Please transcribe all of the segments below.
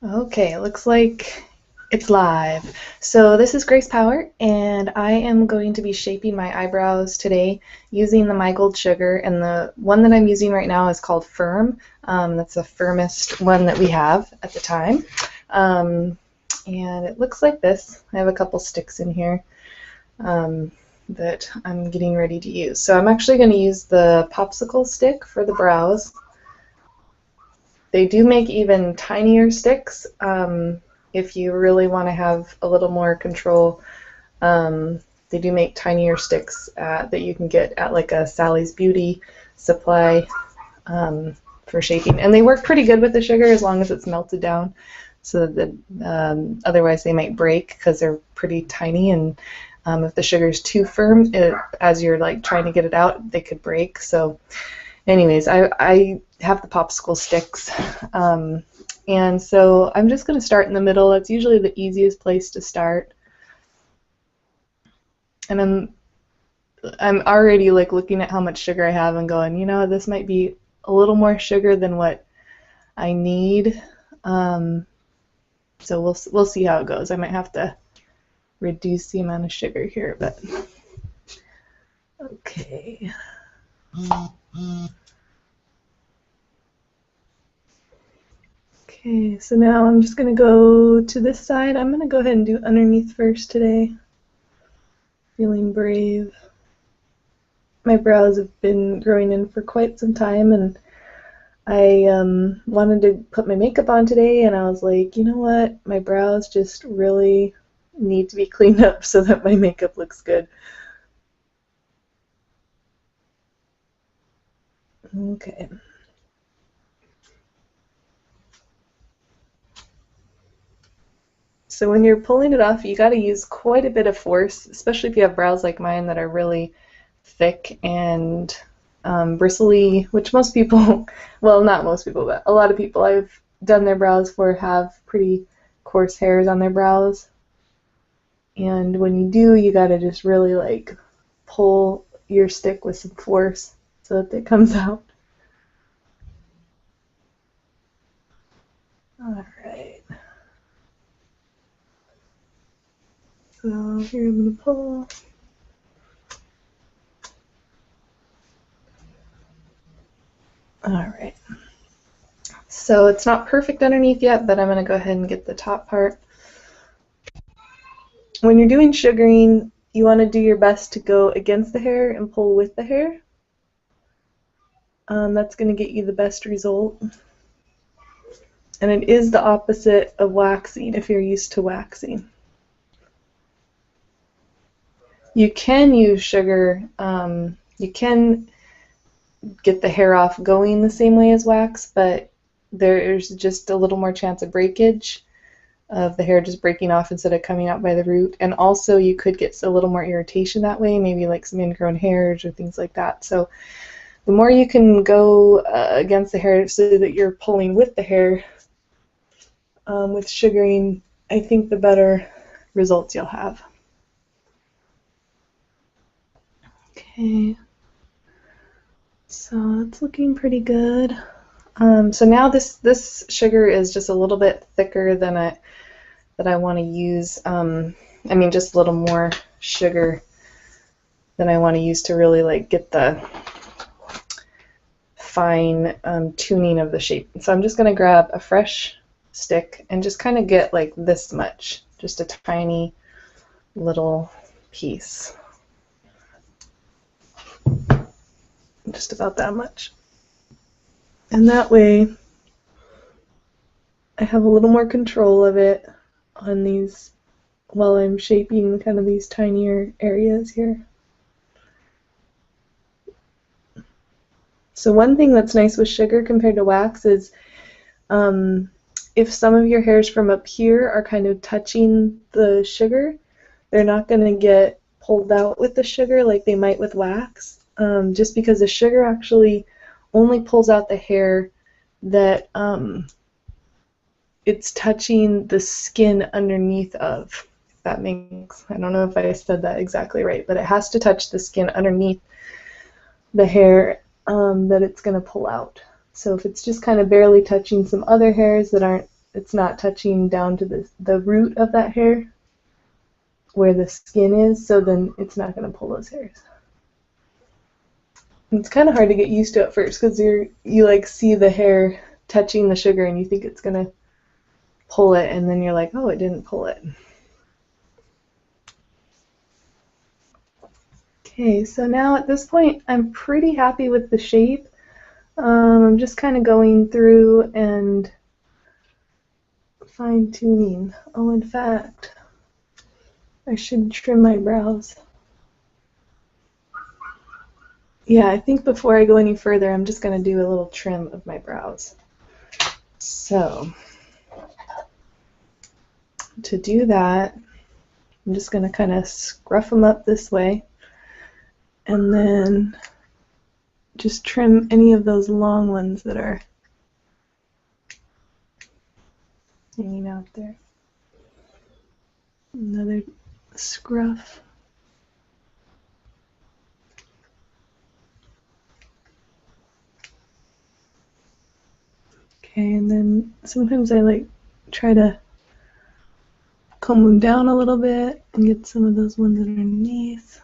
Okay, it looks like it's live. So this is Grace Power, and I am going to be shaping my eyebrows today using the My Gold Sugar, and the one that I'm using right now is called Firm. That's the firmest one that we have at the time. And it looks like this. I have a couple sticks in here that I'm getting ready to use. So I'm actually going to use the popsicle stick for the brows. They do make even tinier sticks if you really want to have a little more control. They do make tinier sticks that you can get at like a Sally's Beauty supply for shaping. And they work pretty good with the sugar as long as it's melted down, so that otherwise they might break because they're pretty tiny, and if the sugar is too firm, as you're like trying to get it out, they could break. So anyways, I have the popsicle sticks, and so I'm just going to start in the middle. That's usually the easiest place to start. And I'm already like looking at how much sugar I have and going, you know, this might be a little more sugar than what I need. So we'll see how it goes. I might have to reduce the amount of sugar here, but okay. Okay, so now I'm just going to go to this side. I'm going to go ahead and do underneath first today. Feeling brave. My brows have been growing in for quite some time, and I wanted to put my makeup on today, and I was like, you know what? My brows just really need to be cleaned up so that my makeup looks good. Okay. So when you're pulling it off, you got to use quite a bit of force, especially if you have brows like mine that are really thick and bristly, which most people, well, not most people, but a lot of people I've done their brows for have pretty coarse hairs on their brows. And when you do, you got to just really like pull your stick with some force so that it comes out. All right. So here I'm going to pull. Alright, so it's not perfect underneath yet, but I'm going to go ahead and get the top part. When you're doing sugaring, you want to do your best to go against the hair and pull with the hair. That's going to get you the best result. And it is the opposite of waxing if you're used to waxing. You can use sugar, you can get the hair off going the same way as wax, but there's just a little more chance of breakage, of the hair just breaking off instead of coming out by the root. And also you could get a little more irritation that way, maybe like some ingrown hairs or things like that. So the more you can go against the hair so that you're pulling with the hair with sugaring, I think the better results you'll have. Okay. So it's looking pretty good. So now this sugar is just a little bit thicker than I want to use. I mean, just a little more sugar than I want to use to really like get the fine tuning of the shape. So I'm just going to grab a fresh stick and just kind of get like this much, just a tiny little piece. Just about that much. And that way I have a little more control of it on these while I'm shaping kind of these tinier areas here. So one thing that's nice with sugar compared to wax is if some of your hairs from up here are kind of touching the sugar, they're not going to get pulled out with the sugar like they might with wax. Just because the sugar actually only pulls out the hair that it's touching the skin underneath of. If that makes, I don't know if I said that exactly right, but it has to touch the skin underneath the hair that it's going to pull out. So if it's just kind of barely touching some other hairs that aren't it's not touching down to the root of that hair where the skin is, so then it's not going to pull those hairs. And it's kind of hard to get used to at first because you like see the hair touching the sugar and you think it's going to pull it, and then you're like, oh, it didn't pull it. Okay, so now at this point I'm pretty happy with the shape. I'm just kind of going through and fine-tuning. Oh, in fact, I should trim my brows. Yeah, I think before I go any further, I'm just going to do a little trim of my brows. So, to do that, I'm just going to kind of scruff them up this way, and then just trim any of those long ones that are hanging out there. Another scruff. Okay, and then sometimes I like try to comb them down a little bit and get some of those ones underneath.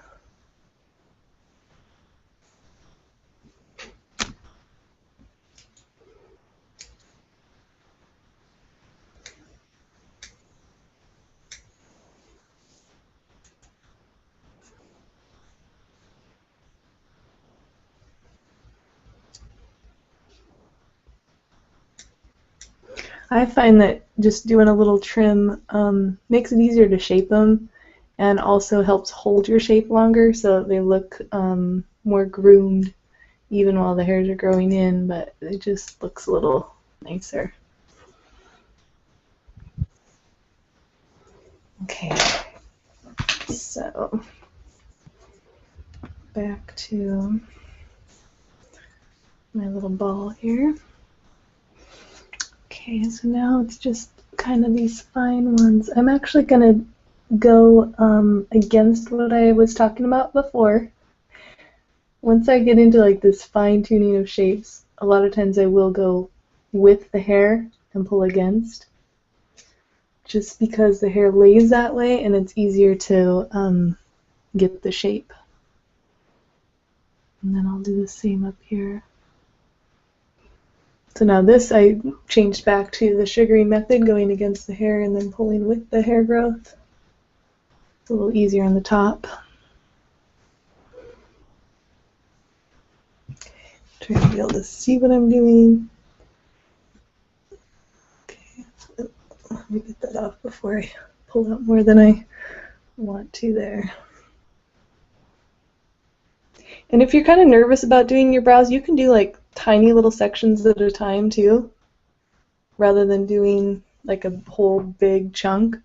I find that just doing a little trim makes it easier to shape them, and also helps hold your shape longer so that they look more groomed even while the hairs are growing in, but it just looks a little nicer. Okay, so back to my little ball here. Okay, so now it's just kind of these fine ones. I'm actually going to go against what I was talking about before. Once I get into like this fine tuning of shapes, a lot of times I will go with the hair and pull against, just because the hair lays that way and it's easier to get the shape. And then I'll do the same up here. So now this I changed back to the sugaring method, going against the hair and then pulling with the hair growth. It's a little easier on the top. Okay, trying to be able to see what I'm doing. Okay, let me get that off before I pull out more than I want to there. And if you're kind of nervous about doing your brows, you can do like tiny little sections at a time too, rather than doing like a whole big chunk.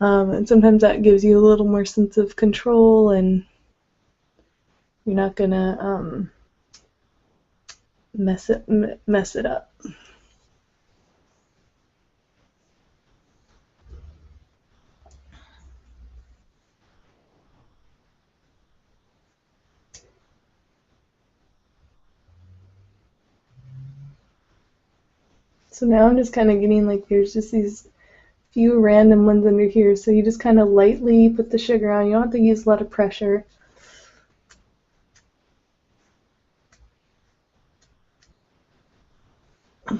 And sometimes that gives you a little more sense of control, and you're not gonna mess it up. So now I'm just kind of getting like there's just these few random ones under here, so you just kind of lightly put the sugar on. You don't have to use a lot of pressure. Okay,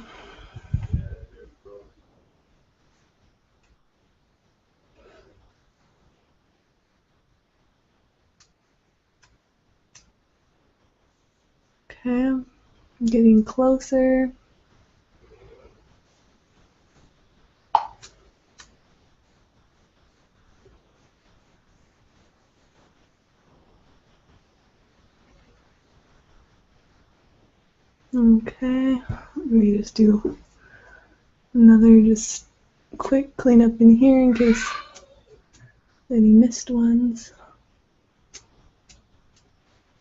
I'm getting closer. Okay, let me just do another just quick cleanup in here in case any missed ones.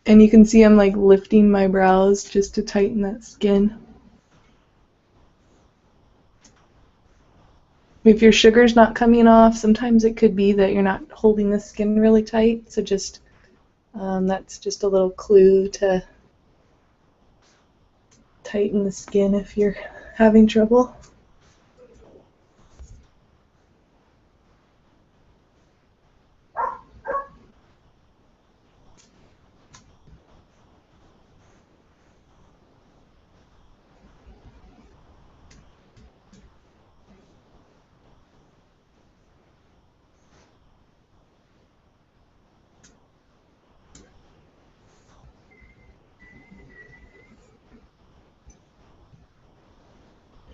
And you can see I'm like lifting my brows just to tighten that skin. If your sugar's not coming off, sometimes it could be that you're not holding the skin really tight, so just that's just a little clue to tighten the skin if you're having trouble.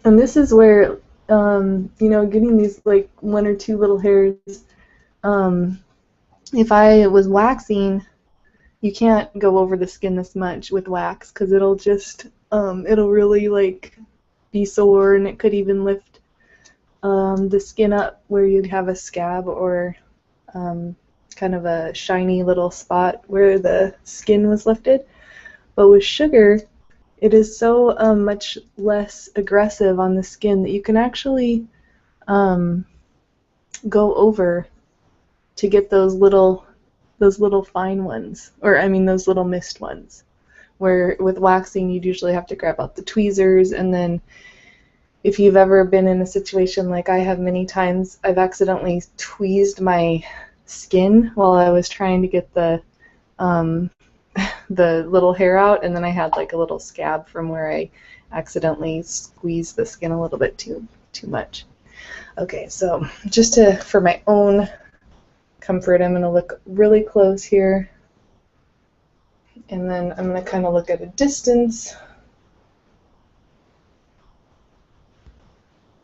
And this is where, you know, getting these like 1 or 2 little hairs, if I was waxing, you can't go over the skin this much with wax because it'll just, it'll really like be sore, and it could even lift the skin up where you'd have a scab or kind of a shiny little spot where the skin was lifted. But with sugar, it is so much less aggressive on the skin that you can actually go over to get those little fine ones, or I mean those little mist ones, where with waxing you'd usually have to grab out the tweezers, and then if you've ever been in a situation like I have many times, I've accidentally tweezed my skin while I was trying to get the little hair out, and then I had like a little scab from where I accidentally squeezed the skin a little bit too much. Okay, so just for my own comfort, I'm going to look really close here, and then I'm going to kind of look at a distance.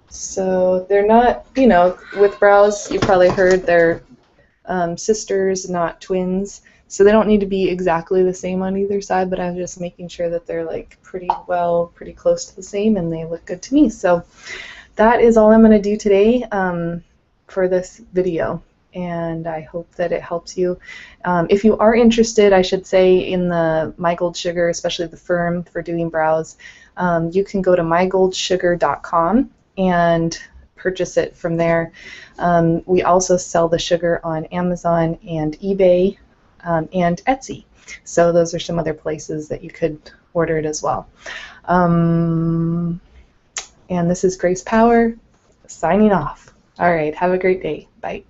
So they're not, you know, with brows, you probably heard they're sisters, not twins. So they don't need to be exactly the same on either side, but I'm just making sure that they're like pretty close to the same, and they look good to me. So that is all I'm going to do today for this video, and I hope that it helps you. If you are interested, I should say, in the My Gold Sugar, especially the firm for doing brows, you can go to mygoldsugar.com and purchase it from there. We also sell the sugar on Amazon and eBay and Etsy. So those are some other places that you could order it as well. And this is Grace Power signing off. All right, have a great day. Bye.